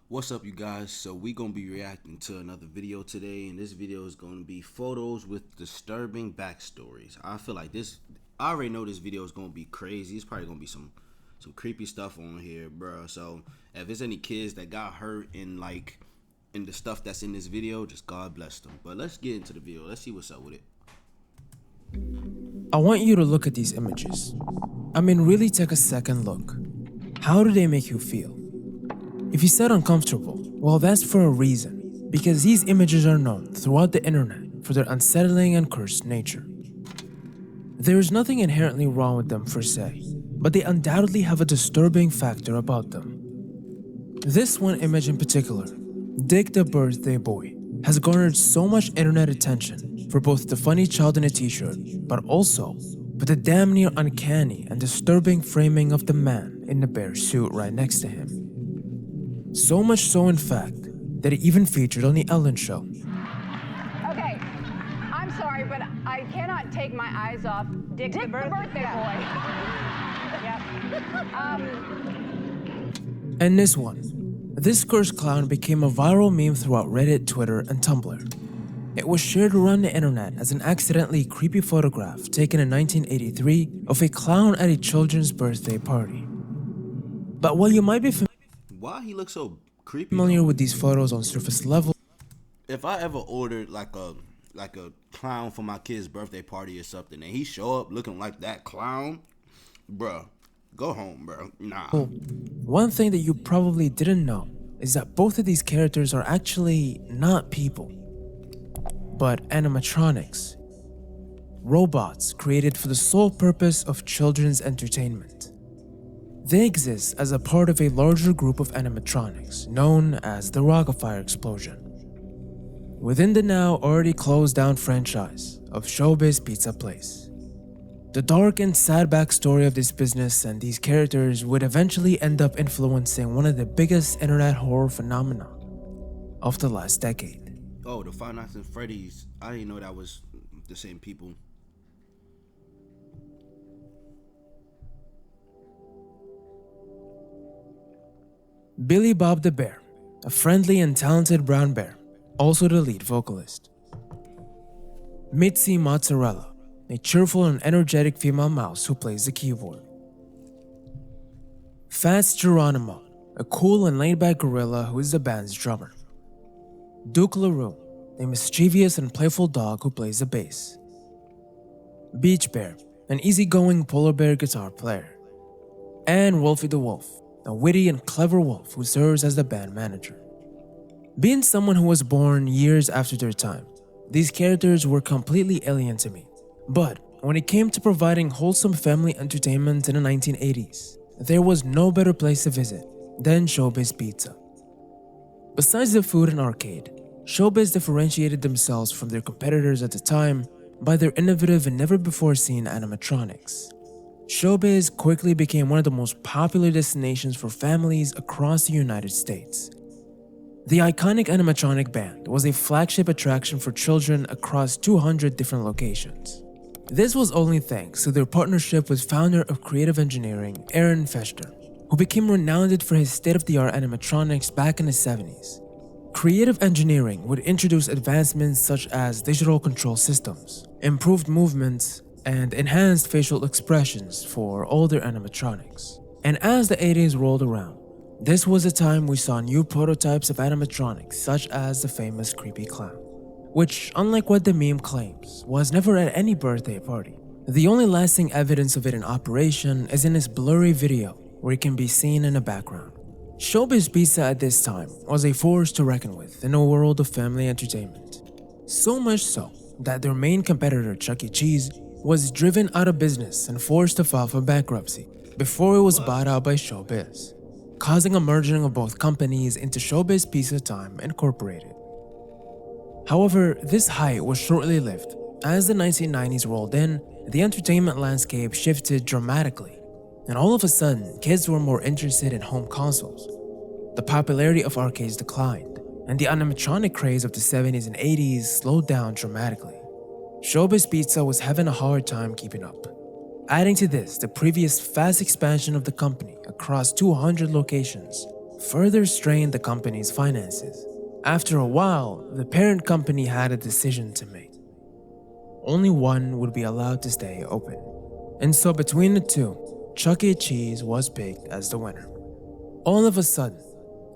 What's up, you guys? So we gonna be reacting to another video today, and this video is gonna be photos with disturbing backstories. I feel like this. I already know this video is gonna be crazy. It's probably gonna be some creepy stuff on here, bro. So if there's any kids that got hurt in the stuff that's in this video, just God bless them. But let's get into the video. Let's see what's up with it. I want you to look at these images. Really take a second look. How do they make you feel? If you said uncomfortable, well, that's for a reason, because these images are known throughout the internet for their unsettling and cursed nature. There is nothing inherently wrong with them per se, but they undoubtedly have a disturbing factor about them. This one image in particular, Dick the Birthday Boy, has garnered so much internet attention for both the funny child in a t-shirt, but also for the damn near uncanny and disturbing framing of the man in the bear suit right next to him. So much so, in fact, that it even featured on The Ellen Show. Okay, I'm sorry, but I cannot take my eyes off Dick the birthday boy. Yep. And this one. This cursed clown became a viral meme throughout Reddit, Twitter, and Tumblr. It was shared around the internet as an accidentally creepy photograph taken in 1983 of a clown at a children's birthday party. But while you might be Why he looks so creepy? familiar with these photos on surface level, If I ever ordered like a clown for my kid's birthday party or something, and he show up looking like that clown, bruh, go home, bro. Nah. one thing that you probably didn't know is that both of these characters are actually not people, but animatronics. Robots created for the sole purpose of children's entertainment. They exist as a part of a larger group of animatronics known as the Rockafire Explosion, within the now already closed down franchise of Showbiz Pizza Place. The dark and sad backstory of this business and these characters would eventually end up influencing one of the biggest internet horror phenomena of the last decade. Oh, the Five Nights at Freddy's. I didn't know that was the same people. Billy Bob the Bear, a friendly and talented brown bear, also the lead vocalist. Mitzi Mozzarella, a cheerful and energetic female mouse who plays the keyboard. Fats Geronimo, a cool and laid-back gorilla who is the band's drummer. Duke LaRue, a mischievous and playful dog who plays the bass. Beach Bear, an easygoing polar bear guitar player. And Wolfie the Wolf, a witty and clever wolf who serves as the band manager. Being someone who was born years after their time, these characters were completely alien to me. But when it came to providing wholesome family entertainment in the 1980s, there was no better place to visit than Showbiz Pizza. Besides the food and arcade, Showbiz differentiated themselves from their competitors at the time by their innovative and never-before-seen animatronics. Showbiz quickly became one of the most popular destinations for families across the United States. The iconic animatronic band was a flagship attraction for children across 200 different locations. This was only thanks to their partnership with founder of creative engineering, Aaron Fester, who became renowned for his state-of-the-art animatronics back in the 70s. Creative engineering would introduce advancements such as digital control systems, improved movements, and enhanced facial expressions for older animatronics. And as the 80s rolled around, this was a time we saw new prototypes of animatronics such as the famous creepy clown, which, unlike what the meme claims, was never at any birthday party. The only lasting evidence of it in operation is in this blurry video where it can be seen in the background. Showbiz Pizza at this time was a force to reckon with in a world of family entertainment. So much so that their main competitor, Chuck E. Cheese, was driven out of business and forced to file for bankruptcy before it was bought out by Showbiz, causing a merging of both companies into Showbiz Pizza Time Incorporated. However, this height was shortly lived. As the 1990s rolled in, the entertainment landscape shifted dramatically, and all of a sudden, kids were more interested in home consoles. The popularity of arcades declined, and the animatronic craze of the 70s and 80s slowed down dramatically. Showbiz Pizza was having a hard time keeping up. Adding to this, the previous fast expansion of the company across 200 locations further strained the company's finances. After a while, the parent company had a decision to make. Only one would be allowed to stay open. And so between the two, Chuck E. Cheese was picked as the winner. All of a sudden,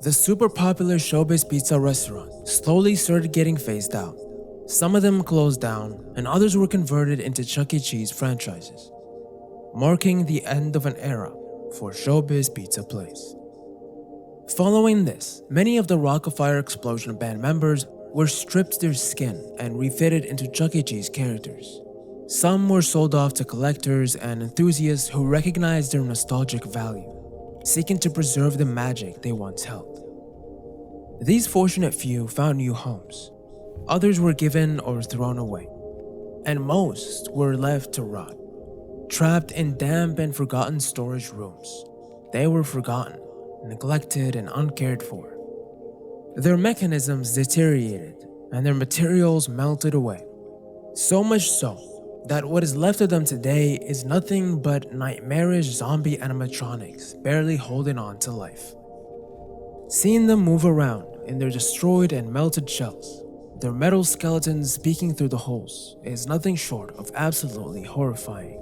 the super popular Showbiz Pizza restaurant slowly started getting phased out. Some of them closed down, and others were converted into Chuck E. Cheese franchises, marking the end of an era for Showbiz Pizza Place. Following this, many of the Rock-afire Explosion band members were stripped their skin and refitted into Chuck E. Cheese characters. Some were sold off to collectors and enthusiasts who recognized their nostalgic value, seeking to preserve the magic they once held. These fortunate few found new homes. Others were given or thrown away, and most were left to rot, trapped in damp and forgotten storage rooms. They were forgotten, neglected, and uncared for. Their mechanisms deteriorated, and their materials melted away. So much so that what is left of them today is nothing but nightmarish zombie animatronics barely holding on to life. Seeing them move around in their destroyed and melted shells, their metal skeletons peeking through the holes, is nothing short of absolutely horrifying.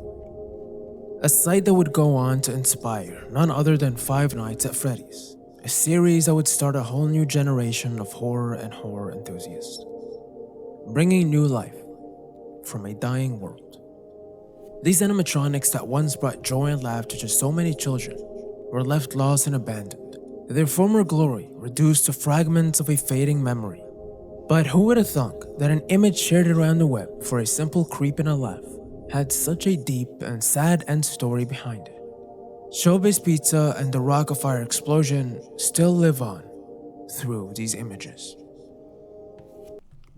A sight that would go on to inspire none other than Five Nights at Freddy's, a series that would start a whole new generation of horror and horror enthusiasts, bringing new life from a dying world. These animatronics that once brought joy and laughter to so many children were left lost and abandoned, their former glory reduced to fragments of a fading memory. But who would have thunk that an image shared around the web for a simple creep and a laugh had such a deep and sad end story behind it? Showbiz Pizza and the Rock-afire Explosion still live on through these images.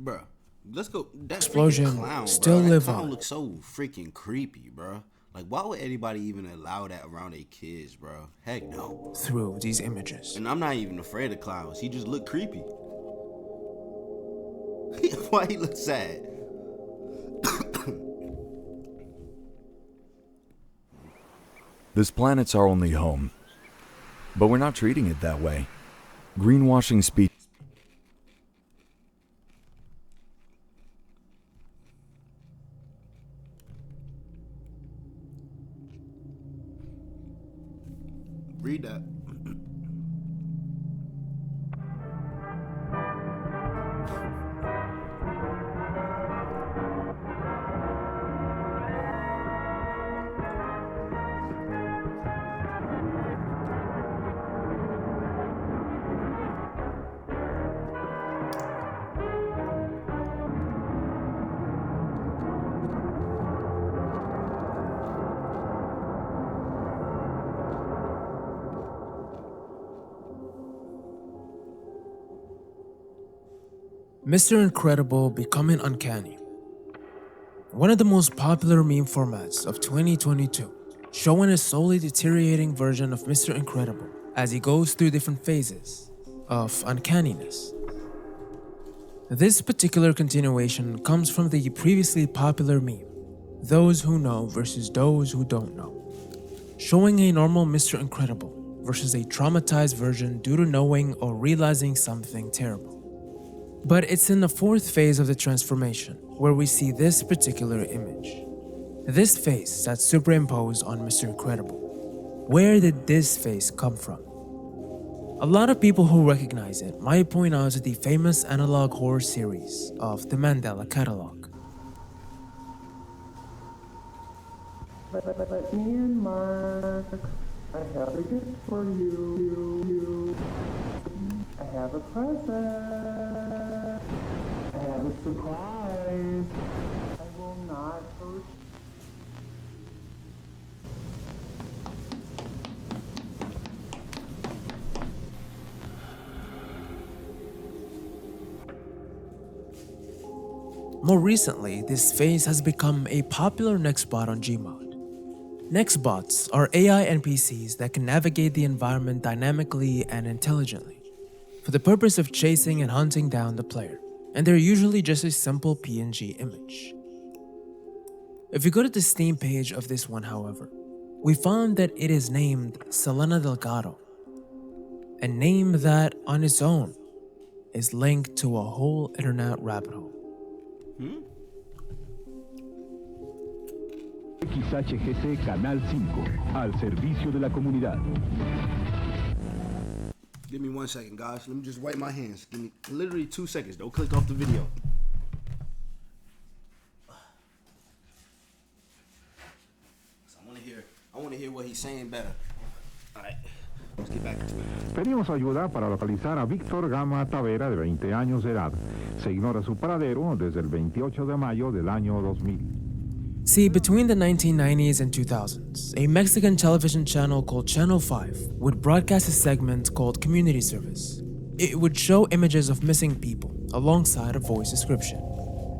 Bruh, let's go. That Explosion freaking clown, still bro. live That clown on. looks so freaking creepy, bro. Like, why would anybody even allow that around their kids, bro? Heck no. Through these images. And I'm not even afraid of clowns. He just look creepy. Why he look sad? This planet's our only home, but we're not treating it that way. Greenwashing speech. Read that. Mr. Incredible becoming uncanny. One of the most popular meme formats of 2022, showing a slowly deteriorating version of Mr. Incredible as he goes through different phases of uncanniness. This particular continuation comes from the previously popular meme, Those Who Know versus Those Who Don't Know, showing a normal Mr. Incredible versus a traumatized version due to knowing or realizing something terrible. But it's in the fourth phase of the transformation where we see this particular image. This face that's superimposed on Mr. Incredible. Where did this face come from? A lot of people who recognize it might point out to the famous analog horror series of the Mandela Catalog. But me and Mark, I have a gift for you. I have a present. I have a surprise. I will not hurt. More recently, this phase has become a popular Nextbot on Gmod. Nextbots are AI NPCs that can navigate the environment dynamically and intelligently for the purpose of chasing and hunting down the player, and they're usually just a simple PNG image. If you go to the Steam page of this one, however, we found that it is named Selena Delgado. a name that, on its own, is linked to a whole internet rabbit hole. XHGC Canal 5, al servicio de la comunidad. Give me 1 second, guys. Let me just wipe my hands. Give me literally 2 seconds. Don't click off the video. I want to hear what he's saying better. All right. Let's get back into it. Pedimos ayuda para localizar a Víctor Gama Tavera, de 20 años de edad. Se ignora su paradero desde el 28 de mayo del año 2000. See, between the 1990s and 2000s, a Mexican television channel called Channel 5 would broadcast a segment called Community Service. It would show images of missing people alongside a voice description.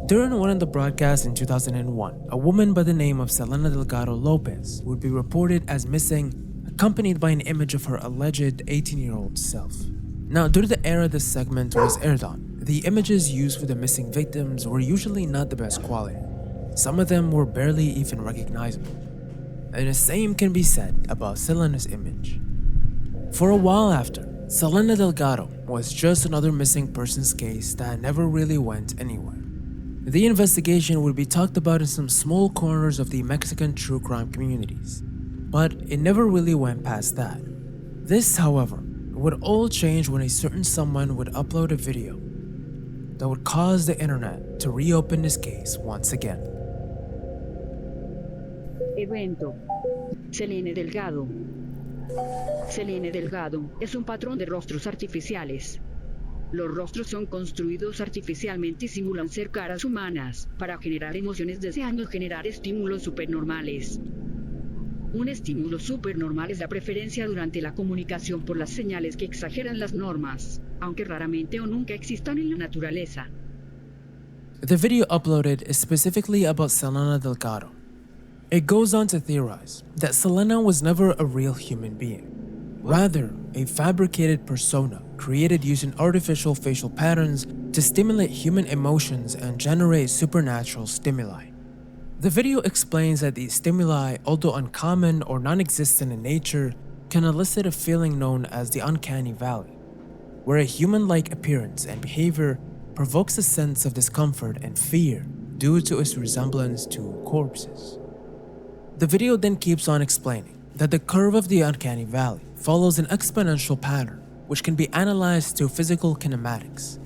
During one of the broadcasts in 2001, a woman by the name of Selena Delgado Lopez would be reported as missing, accompanied by an image of her alleged 18-year-old self. Now, due to the era this segment was aired on, the images used for the missing victims were usually not the best quality. Some of them were barely even recognizable. And the same can be said about Selena's image. For a while after, Selena Delgado was just another missing persons case that never really went anywhere. The investigation would be talked about in some small corners of the Mexican true crime communities, but it never really went past that. This, however, would all change when a certain someone would upload a video that would cause the internet to reopen this case once again. Evento. Selene Delgado. Selene Delgado es un patrón de rostros artificiales. Los rostros son construidos artificialmente y simulan ser caras humanas, para generar emociones deseando generar estímulos supernormales. Un estímulo supernormal es la preferencia durante la comunicación por las señales que exageran las normas, aunque raramente o nunca existan en la naturaleza. The video uploaded is specifically about Selena Delgado. It goes on to theorize that Selena was never a real human being, rather a fabricated persona created using artificial facial patterns to stimulate human emotions and generate supernatural stimuli. The video explains that these stimuli, although uncommon or non-existent in nature, can elicit a feeling known as the uncanny valley, where a human-like appearance and behavior provokes a sense of discomfort and fear due to its resemblance to corpses. The video then keeps on explaining that the curve of the uncanny valley follows an exponential pattern which can be analyzed through physical kinematics,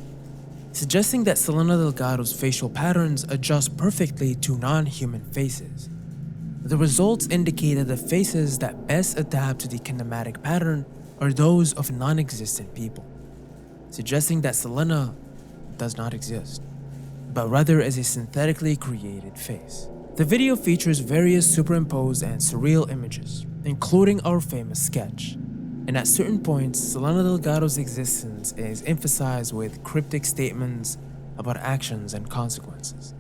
suggesting that Selena Delgado's facial patterns adjust perfectly to non-human faces. The results indicate that the faces that best adapt to the kinematic pattern are those of non-existent people, suggesting that Selena does not exist, but rather is a synthetically created face. The video features various superimposed and surreal images, including our famous sketch, and at certain points, Selena Delgado's existence is emphasized with cryptic statements about actions and consequences.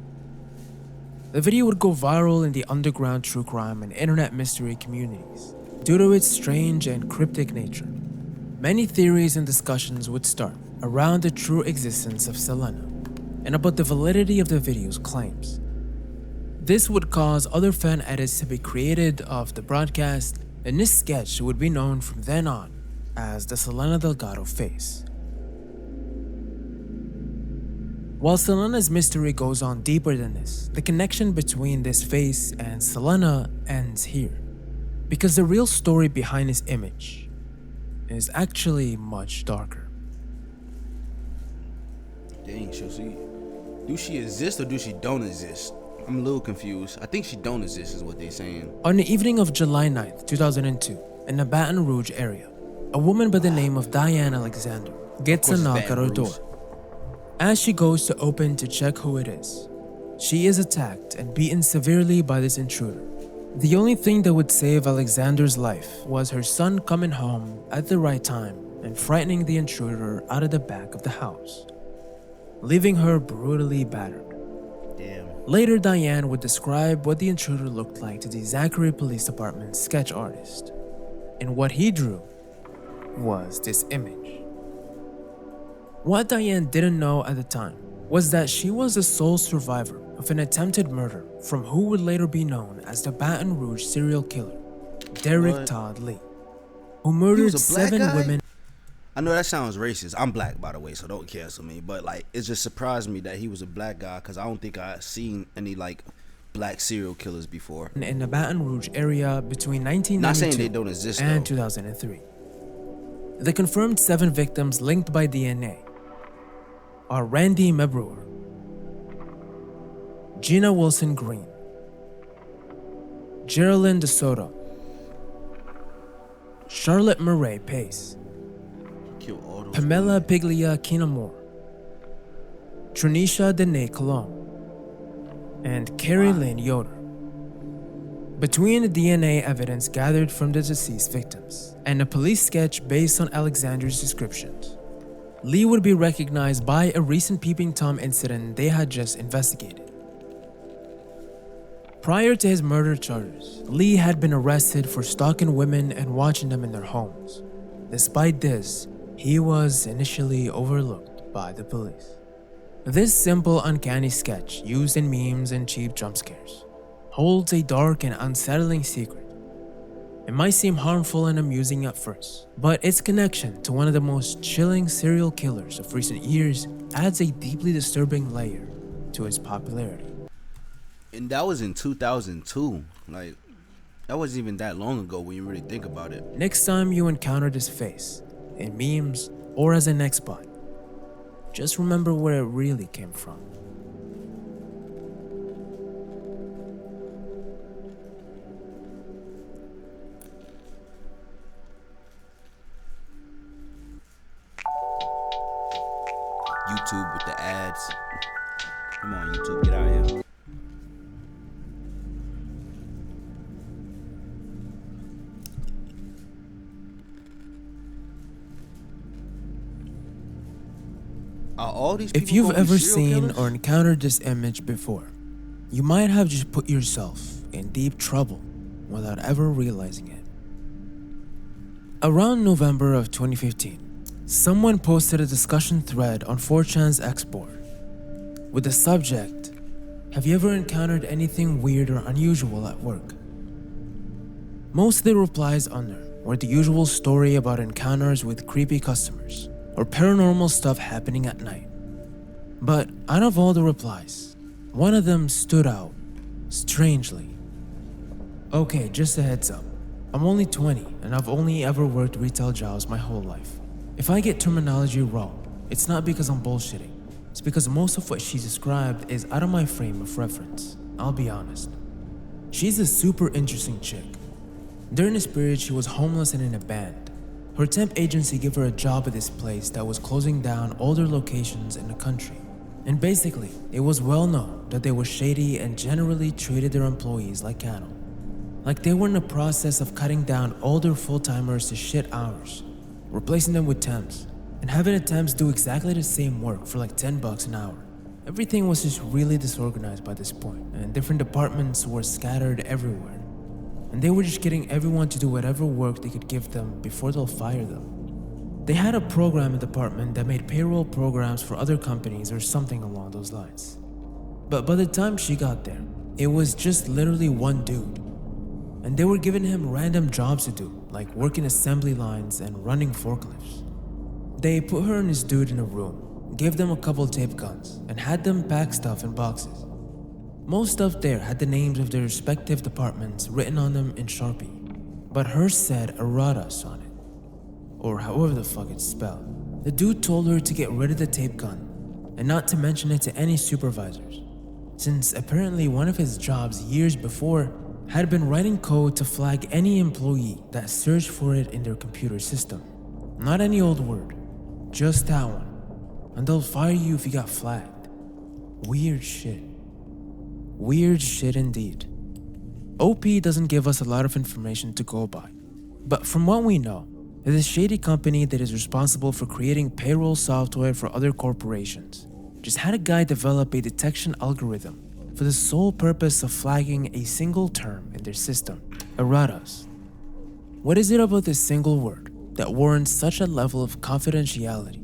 The video would go viral in the underground true crime and internet mystery communities due to its strange and cryptic nature. Many theories and discussions would start around the true existence of Selena and about the validity of the video's claims. This would cause other fan edits to be created of the broadcast, and this sketch would be known from then on as the Selena Delgado face. While Selena's mystery goes on deeper than this, the connection between this face and Selena ends here, because the real story behind this image is actually much darker. Dang, so see, do she exist or do she don't exist? I'm a little confused. I think she don't exist is what they're saying. On the evening of July 9th, 2002, in the Baton Rouge area, a woman by the name of Diane Alexander gets a knock at her door. As she goes to open to check who it is, she is attacked and beaten severely by this intruder. The only thing that would save Alexander's life was her son coming home at the right time and frightening the intruder out of the back of the house, leaving her brutally battered. Damn. Later, Diane would describe what the intruder looked like to the Zachary Police Department sketch artist, and what he drew was this image. What Diane didn't know at the time was that she was the sole survivor of an attempted murder from who would later be known as the Baton Rouge serial killer, Derek Todd Lee, who murdered was a black 7 guy? women. I know that sounds racist. I'm black, by the way, so don't cancel me. But like, it just surprised me that he was a black guy because I don't think I seen any like black serial killers before. In the Baton Rouge area between Not saying 1992 they don't exist and though. 2003. The confirmed 7 victims linked by DNA are Randy Mebrewer, Gina Wilson Green, Geraldine DeSoto, Charlotte Murray Pace, Kill all those Pamela Piglia Kinamore, Trinisha Dene Cologne, and Carrie Lynn Yoder. Between the DNA evidence gathered from the deceased victims and a police sketch based on Alexander's descriptions, Lee would be recognized by a recent Peeping Tom incident they had just investigated. Prior to his murder charges, Lee had been arrested for stalking women and watching them in their homes. Despite this, he was initially overlooked by the police. This simple, uncanny sketch, used in memes and cheap jump scares, holds a dark and unsettling secret. It might seem harmful and amusing at first, but its connection to one of the most chilling serial killers of recent years adds a deeply disturbing layer to its popularity. And that was in 2002. Like, that wasn't even that long ago when you really think about it. Next time you encounter this face, in memes or as an X-bot, just remember where it really came from. YouTube with the ads. Come on, YouTube, get out of here. Are all these people If you've gonna be ever serial seen killers? or encountered this image before, you might have just put yourself in deep trouble without ever realizing it. Around November of 2015, someone posted a discussion thread on 4chan's X board with the subject, "Have you ever encountered anything weird or unusual at work?" Most of the replies under were the usual story about encounters with creepy customers or paranormal stuff happening at night. But out of all the replies, one of them stood out strangely. "Okay, just a heads up. I'm only 20 and I've only ever worked retail jobs my whole life. If I get terminology wrong, it's not because I'm bullshitting. It's because most of what she described is out of my frame of reference. I'll be honest. She's a super interesting chick. During this period, she was homeless and in a band. Her temp agency gave her a job at this place that was closing down all their locations in the country. And basically, it was well known that they were shady and generally treated their employees like cattle. Like they were in the process of cutting down all their full-timers to shit hours, replacing them with temps, and having the temps do exactly the same work for like $10 an hour. Everything was just really disorganized by this point, and different departments were scattered everywhere. And they were just getting everyone to do whatever work they could give them before they'll fire them. They had a programming department that made payroll programs for other companies or something along those lines. But by the time she got there, it was just literally one dude. And they were giving him random jobs to do, like working assembly lines and running forklifts. They put her and this dude in a room, gave them a couple tape guns, and had them pack stuff in boxes. Most stuff there had the names of their respective departments written on them in Sharpie, but hers said Aradas on it, or however the fuck it's spelled. The dude told her to get rid of the tape gun, and not to mention it to any supervisors, since apparently one of his jobs years before had been writing code to flag any employee that searched for it in their computer system. Not any old word, just that one, and they'll fire you if you got flagged. Weird shit. Weird shit indeed. OP doesn't give us a lot of information to go by, but from what we know, there's a shady company that is responsible for creating payroll software for other corporations. Just had a guy develop a detection algorithm for the sole purpose of flagging a single term in their system, Aradas. What is it about this single word that warrants such a level of confidentiality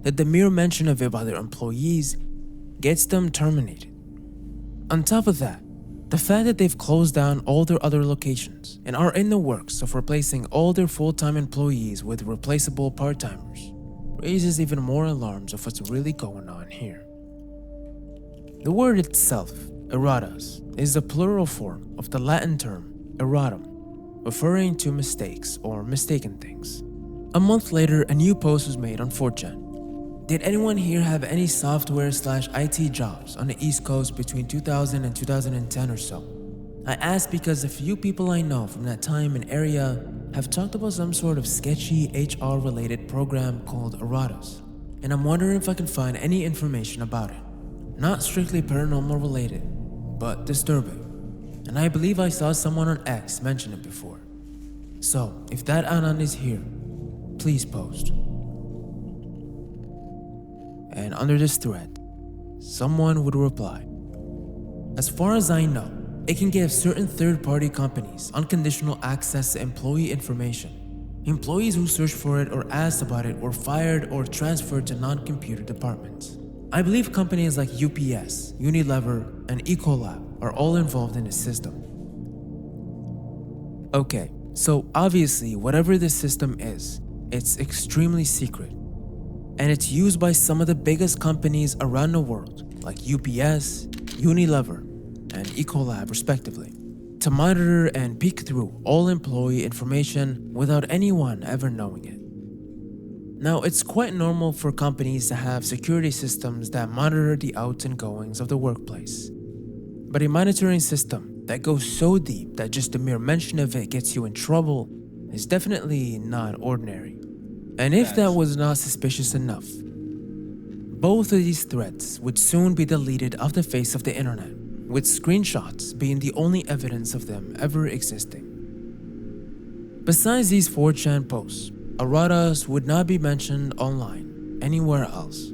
that the mere mention of it by their employees gets them terminated? On top of that, The fact that they've closed down all their other locations and are in the works of replacing all their full-time employees with replaceable part-timers raises even more alarms of what's really going on here. The word itself, erratas, is the plural form of the Latin term erratum, referring to mistakes or mistaken things. A month later, a new post was made on 4chan. Did anyone here have any software/IT jobs on the East Coast between 2000 and 2010 or so? I asked because a few people I know from that time and area have talked about some sort of sketchy HR-related program called erratas, and I'm wondering if I can find any information about it. Not strictly paranormal related, but disturbing. And I believe I saw someone on X mention it before. So, if that Anan is here, please post. And under this thread, someone would reply, as far as I know, it can give certain third-party companies unconditional access to employee information. Employees who search for it or asked about it were fired or transferred to non-computer departments. I believe companies like UPS, Unilever, and Ecolab are all involved in the system. Okay, so obviously whatever this system is, it's extremely secret. And it's used by some of the biggest companies around the world, like UPS, Unilever, and Ecolab respectively, to monitor and peek through all employee information without anyone ever knowing it. Now, it's quite normal for companies to have security systems that monitor the outs and goings of the workplace. But a monitoring system that goes so deep that just the mere mention of it gets you in trouble is definitely not ordinary. And if that was not suspicious enough, both of these threads would soon be deleted off the face of the internet, with screenshots being the only evidence of them ever existing. Besides these 4chan posts, erratas would not be mentioned online anywhere else.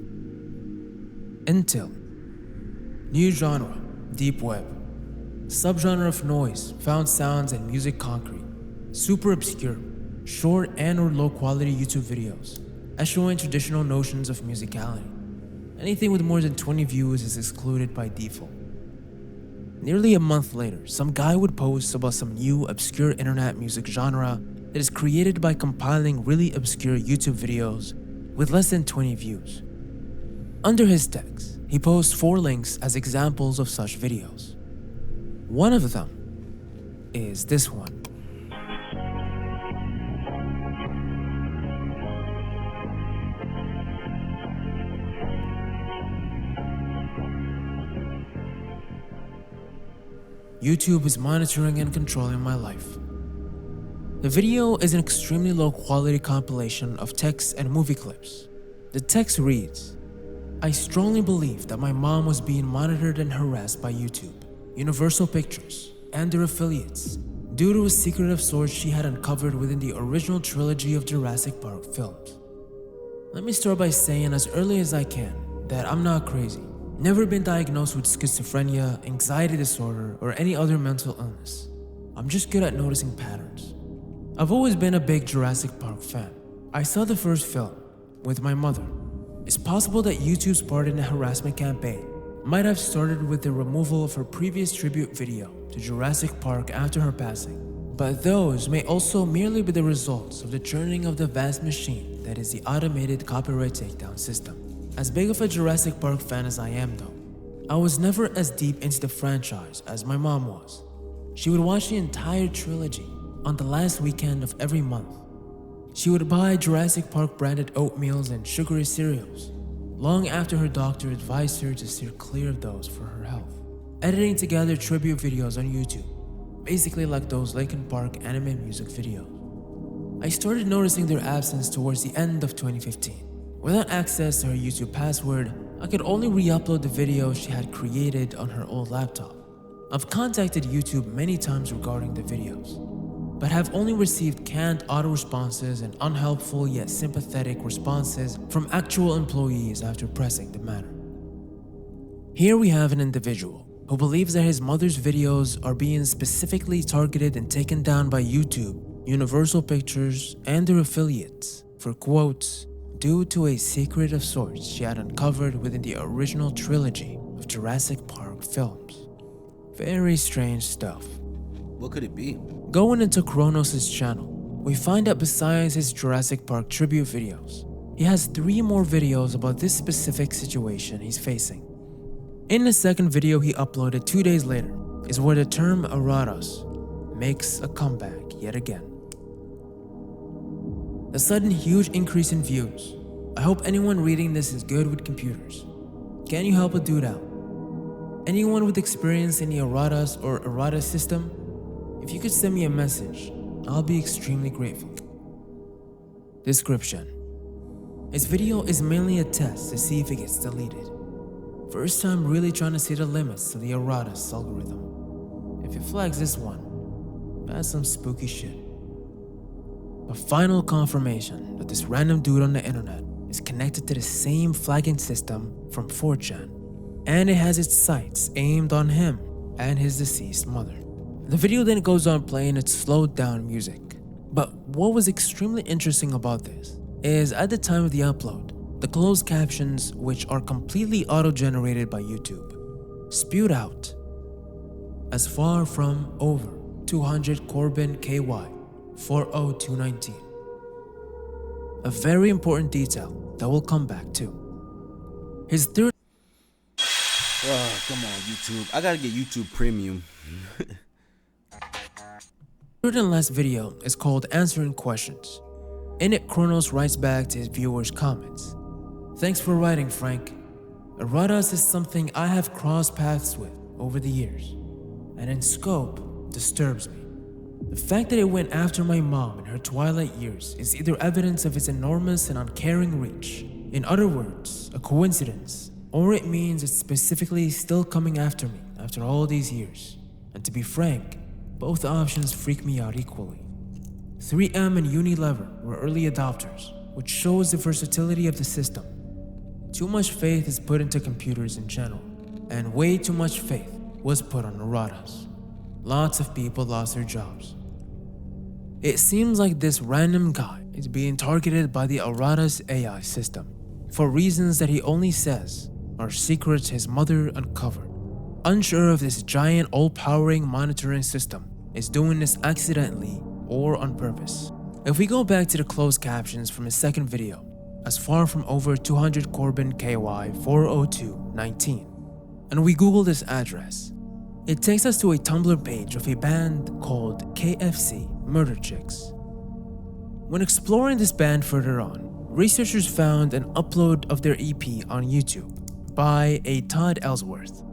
Until new genre, deep web, subgenre of noise, found sounds and music concrete, super obscure, short and or low quality YouTube videos, echoing traditional notions of musicality. Anything with more than 20 views is excluded by default. Nearly a month later, some guy would post about some new obscure internet music genre that is created by compiling really obscure YouTube videos with less than 20 views. Under his text, he posts 4 links as examples of such videos. One of them is this one. YouTube is monitoring and controlling my life. The video is an extremely low quality compilation of text and movie clips. The text reads, I strongly believe that my mom was being monitored and harassed by YouTube, Universal Pictures, and their affiliates due to a secret of sorts she had uncovered within the original trilogy of Jurassic Park films. Let me start by saying as early as I can that I'm not crazy. Never been diagnosed with schizophrenia, anxiety disorder, or any other mental illness. I'm just good at noticing patterns. I've always been a big Jurassic Park fan. I saw the first film with my mother. It's possible that YouTube's part in the harassment campaign might have started with the removal of her previous tribute video to Jurassic Park after her passing, but those may also merely be the results of the churning of the vast machine that is the automated copyright takedown system. As big of a Jurassic Park fan as I am though, I was never as deep into the franchise as my mom was. She would watch the entire trilogy on the last weekend of every month. She would buy Jurassic Park branded oatmeals and sugary cereals, long after her doctor advised her to steer clear of those for her health. Editing together tribute videos on YouTube, basically like those Linkin Park anime music videos. I started noticing their absence towards the end of 2015. Without access to her YouTube password, I could only re-upload the videos she had created on her old laptop. I've contacted YouTube many times regarding the videos, but have only received canned auto-responses and unhelpful yet sympathetic responses from actual employees after pressing the matter. Here we have an individual who believes that his mother's videos are being specifically targeted and taken down by YouTube, Universal Pictures, and their affiliates for quotes, due to a secret of sorts she had uncovered within the original trilogy of Jurassic Park films. Very strange stuff. What could it be? Going into Kronos' channel, we find that besides his Jurassic Park tribute videos, he has 3 more videos about this specific situation he's facing. In the second video he uploaded 2 days later is where the term erratas makes a comeback yet again. The sudden huge increase in views. I hope anyone reading this is good with computers. Can you help a dude out? Anyone with experience in the erratas or errata system? If you could send me a message, I'll be extremely grateful. Description. This video is mainly a test to see if it gets deleted. First time really trying to see the limits of the erratas algorithm. If it flags this one, that's some spooky shit. A final confirmation that this random dude on the internet is connected to the same flagging system from 4chan, and it has its sights aimed on him and his deceased mother. The video then goes on playing its slowed down music. But what was extremely interesting about this is at the time of the upload, the closed captions, which are completely auto-generated by YouTube, spewed out as far from over 200 Corbin KY 40219. A very important detail that we'll come back to. His third Oh, come on, YouTube. I gotta get YouTube Premium. third and last video is called Answering Questions. In it, Kronos writes back to his viewers' comments. Thanks for writing, Frank. Erratas is something I have crossed paths with over the years, and in scope, disturbs me. The fact that it went after my mom in her twilight years is either evidence of its enormous and uncaring reach, in other words, a coincidence, or it means it's specifically still coming after me after all these years. And to be frank, both options freak me out equally. 3M and Unilever were early adopters, which shows the versatility of the system. Too much faith is put into computers in general, and way too much faith was put on erratas. Lots of people lost their jobs. It seems like this random guy is being targeted by the erratas AI system for reasons that he only says are secrets his mother uncovered. Unsure if this giant all-powering monitoring system is doing this accidentally or on purpose. If we go back to the closed captions from his second video, as far from over 200 Corbin KY 40219, and we Google this address, it takes us to a Tumblr page of a band called KFC Murder Chicks. When exploring this band further on, researchers found an upload of their EP on YouTube by a Todd Ellsworth.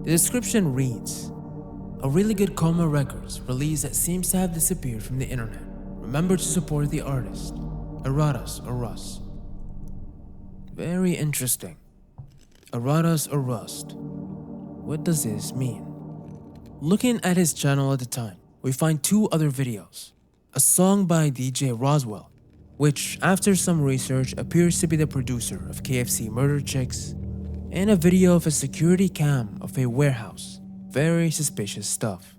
The description reads, "A really good Coma Records release that seems to have disappeared from the internet. Remember to support the artist. Erratas or Rust." Very interesting. Erratas or Rust. What does this mean? Looking at his channel at the time, we find 2 other videos. A song by DJ Roswell, which after some research appears to be the producer of KFC Murder Chicks, and a video of a security cam of a warehouse. Very suspicious stuff.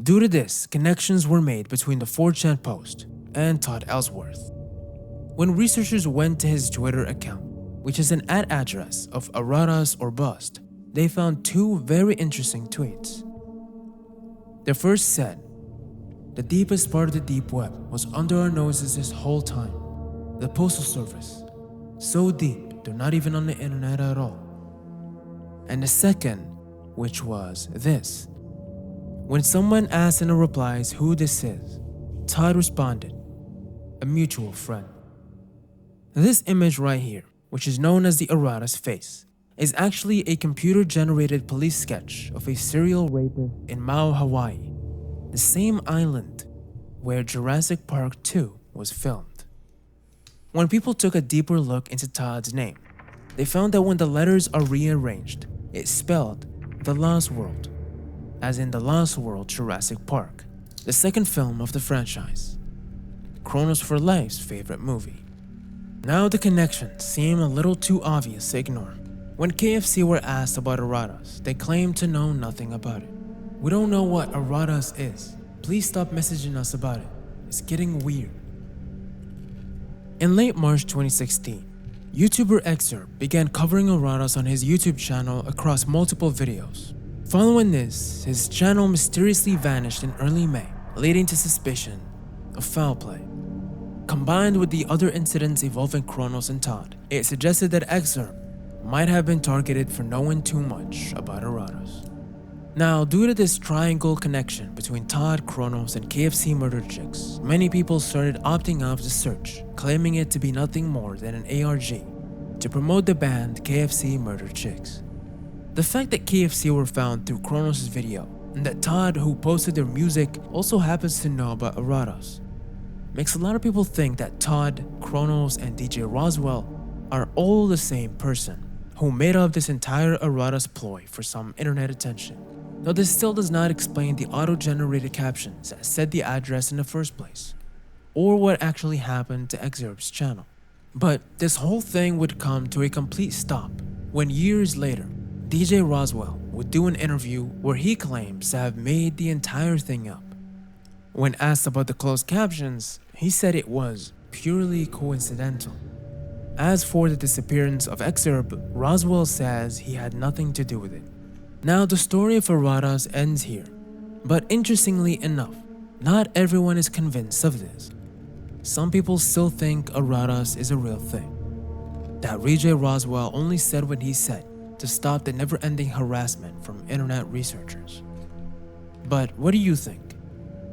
Due to this, connections were made between the 4chan post and Todd Ellsworth. When researchers went to his Twitter account, which is an @address of erratas or bust, they found 2 very interesting tweets. The first said, "The deepest part of the deep web was under our noses this whole time. The Postal Service. So deep, they're not even on the internet at all." And the second, which was this. When someone asked in the replies who this is, Todd responded, "A mutual friend." This image right here, which is known as the errata's face, is actually a computer-generated police sketch of a serial rapist in Maui, Hawaii, the same island where Jurassic Park 2 was filmed. When people took a deeper look into Todd's name, they found that when the letters are rearranged, it spelled The Lost World, as in The Lost World Jurassic Park, the second film of the franchise, Kronos for Life's favorite movie. Now the connections seem a little too obvious to ignore. When KFC were asked about erratas, they claimed to know nothing about it. "We don't know what erratas is. Please stop messaging us about it. It's getting weird." In late March 2016, YouTuber Xer began covering erratas on his YouTube channel across multiple videos. Following this, his channel mysteriously vanished in early May, leading to suspicion of foul play. Combined with the other incidents involving Kronos and Todd, it suggested that Excerpt might have been targeted for knowing too much about Eratos. Now, due to this triangle connection between Todd, Kronos, and KFC murder chicks, many people started opting out of the search, claiming it to be nothing more than an ARG to promote the band KFC Murder Chicks. The fact that KFC were found through Kronos' video, and that Todd, who posted their music, also happens to know about Eratos, makes a lot of people think that Todd, Kronos, and DJ Roswell are all the same person, who made up this entire Eratos ploy for some internet attention. Though this still does not explain the auto-generated captions that said the address in the first place, or what actually happened to Excerpt's channel. But this whole thing would come to a complete stop when years later, DJ Roswell would do an interview where he claims to have made the entire thing up. When asked about the closed captions, he said it was purely coincidental. As for the disappearance of Excerpt, Roswell says he had nothing to do with it. Now the story of Eratos ends here, but interestingly enough, not everyone is convinced of this. Some people still think Eratos is a real thing, that DJ Roswell only said what he said to stop the never-ending harassment from internet researchers. But what do you think?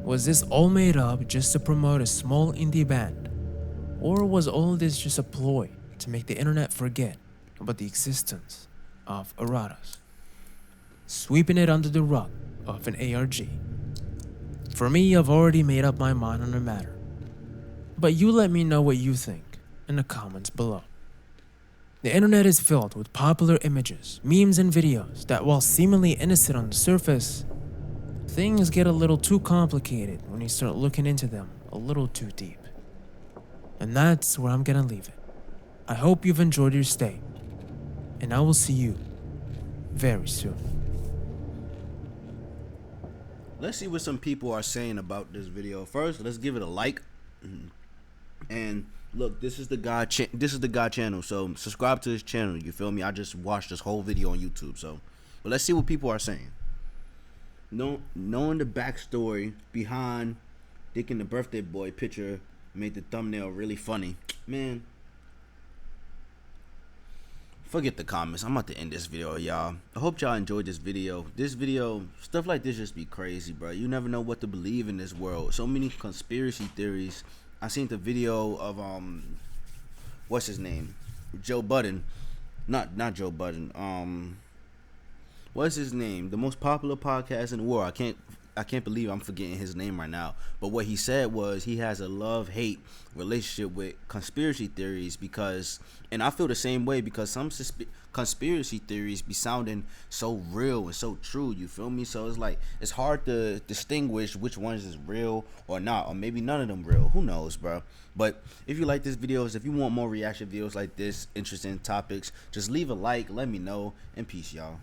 Was this all made up just to promote a small indie band? Or was all this just a ploy to make the internet forget about the existence of Eratos, sweeping it under the rug of an ARG? For me, I've already made up my mind on the matter. But you let me know what you think in the comments below. The internet is filled with popular images, memes, and videos that, while seemingly innocent on the surface, things get a little too complicated when you start looking into them a little too deep. And that's where I'm gonna leave it. I hope you've enjoyed your stay, and I will see you very soon. Let's see what some people are saying about this video. First, let's give it a like. And look, this is the guy channel, so subscribe to his channel. You feel me? I just watched this whole video on YouTube. But let's see what people are saying. Knowing the backstory behind Dick and the Birthday Boy picture made the thumbnail really funny. Man, forget the comments. I'm about to end this video, y'all. I hope y'all enjoyed this video. Stuff like this just be crazy, bro. You never know what to believe in this world. So many conspiracy theories. I seen the video of what's his name, Joe Budden, not Joe Budden. What's his name? The most popular podcast in the world. I can't believe I'm forgetting his name right now. But what he said was he has a love-hate relationship with conspiracy theories because, and I feel the same way, because some conspiracy theories be sounding so real and so true, you feel me? So it's like, it's hard to distinguish which ones is real or not, or maybe none of them real. Who knows, bro? But if you like this videos, if you want more reaction videos like this, interesting topics, just leave a like, let me know, and peace, y'all.